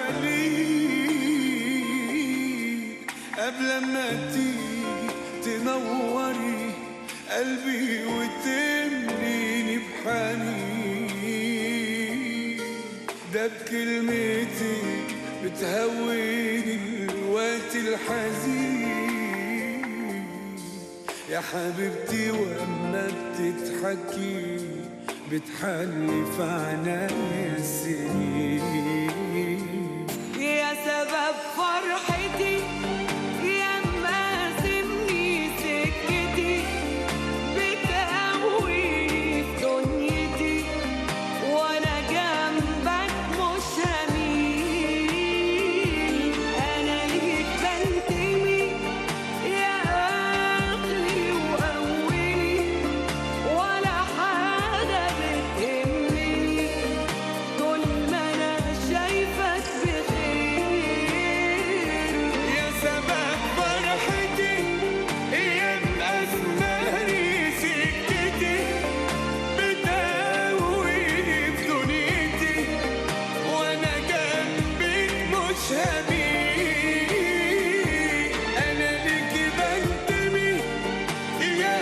وليد قبل ما تيجي تنوري قلبي وتمليني بحنين، ده بكلمتك بتهوني الوقت الحزين يا حبيبتي، واما بتضحكي بتحلي في عنايا السنين، يا سبب فرحتي يا مقاسمني سكتي، بتقويني في دنيتي وانا جنبك مش هميل، انا ليك بنتمي يا اخري واولي، ولا حاجه بتهمني طول ما انا شايفك بخير، يا سبب فرحتي يا مقاسماني سكتي، بتقويني في دنيتي وانا جنبك مش هميل، انا ليك بنتمي يا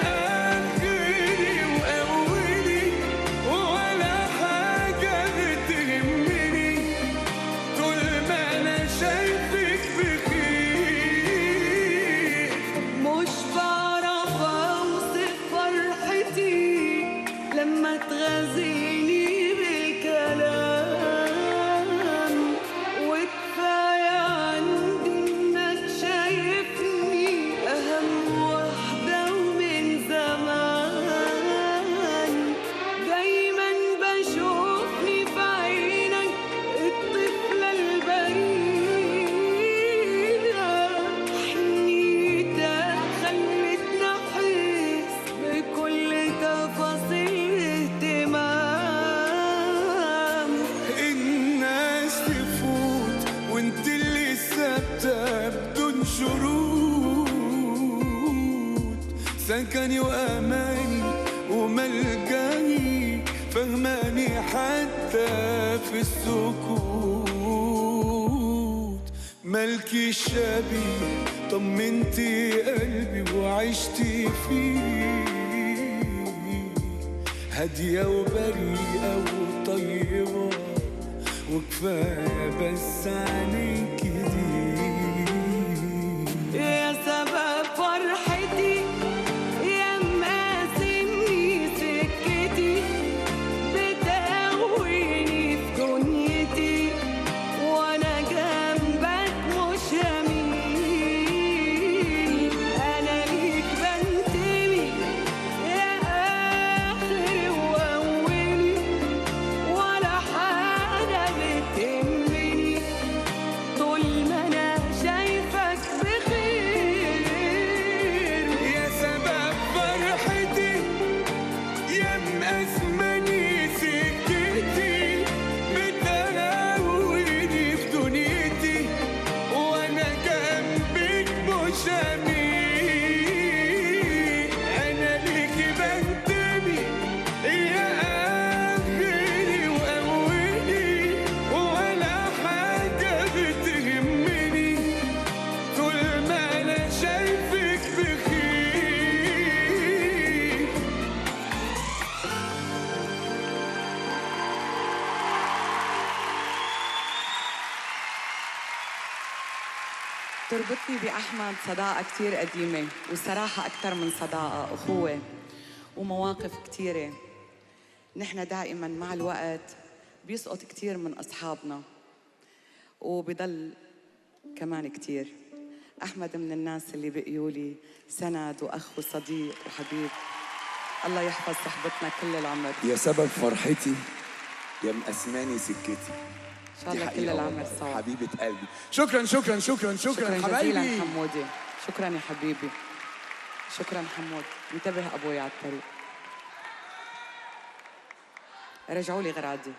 اخري واولي، ولا حاجه بتهمني طول ما انا شايفك بخير. مش بعرف اوصف فرحتي لما تغازيني بالكلام، وكفايه عندي انك شايفني اهم واحده ومن زمان، دايما بشوفني في عينك الطفله البريئه، حنيتك خلتني احس بكل تفاصيل اهتمام، الناس تفوت وانت اللي ثابته بدون شروط، سكني واماني وملجاني، فهماني حتى في السكوت، ملكي شبيه طمنتي قلبي وعشتي فيه، هادية وبريئة وطيبة وكفاية بس عليك دي. يا سبب فرحتي يا مقاسمني سكتي، بتقويني في دنيتي وانا جنبك مش هميل، انا ليك بنتمي يا اخري واولي، ولا حاجه بتهمني طول ما انا شايفك بخير، يا سبب فرحتي يا مقاسماني سكتي، بتقويني في دنيتي وانا جنبك مش هميل، انا ليك بنتمي يا اخري واولي، ولا حاجه بتهمني طول ما انا شايفك بخير. تربطني بأحمد صداقة كتير قديمة، والصراحة أكتر من صداقة، أخوة ومواقف كتيرة. نحن دائما مع الوقت بيسقط كتير من أصحابنا وبضل كمان كتير. أحمد من الناس اللي بقيوا لي سند وأخ وصديق وحبيب، الله يحفظ صحبتنا كل العمر. يا سبب فرحتي يا مقسماني سكتي، إن شاء الله كل العمر سوا. حبيبة قلبي. شكرا شكرا شكرا شكرا جزيلا حبايبي. حمودي، شكرا يا حبيبي، شكرا حمود. انتبه أبوي على الطريق، رجعوا لي غرادي.